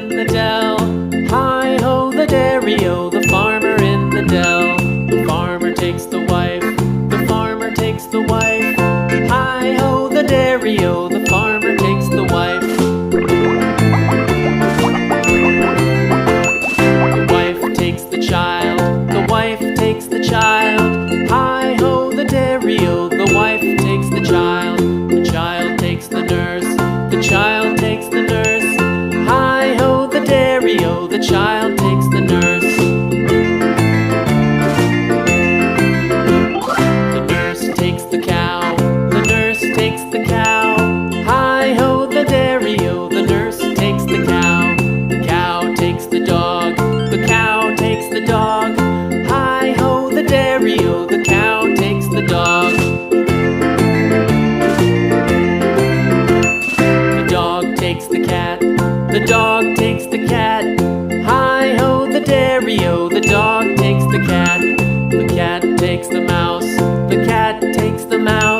in the dell. Hi-ho, the dairy-o, the farmer in the dell. The farmer takes the wife, the farmer takes the wife. Hi-ho, the dairy-o, the farmer takes the wife. The wife takes the child, the wife takes the child. Hi-ho, the dairy-o, the wife takes the child. The child takes the nurse, the child takes the nurse. Hi-ho, the dairy-o, the child takes the nurse. The nurse takes the cow, the nurse takes the cow. Hi-ho, the dairy-o, the nurse takes the cow. The cow takes the dog, the cow takes the dog. Hi-ho, the dairy-o, the cow takes the dog. The dog takes the cat, the dog takes the cat. Hi-ho, the dairy-o, the dog takes the cat. The cat takes the mouse, the cat takes the mouse.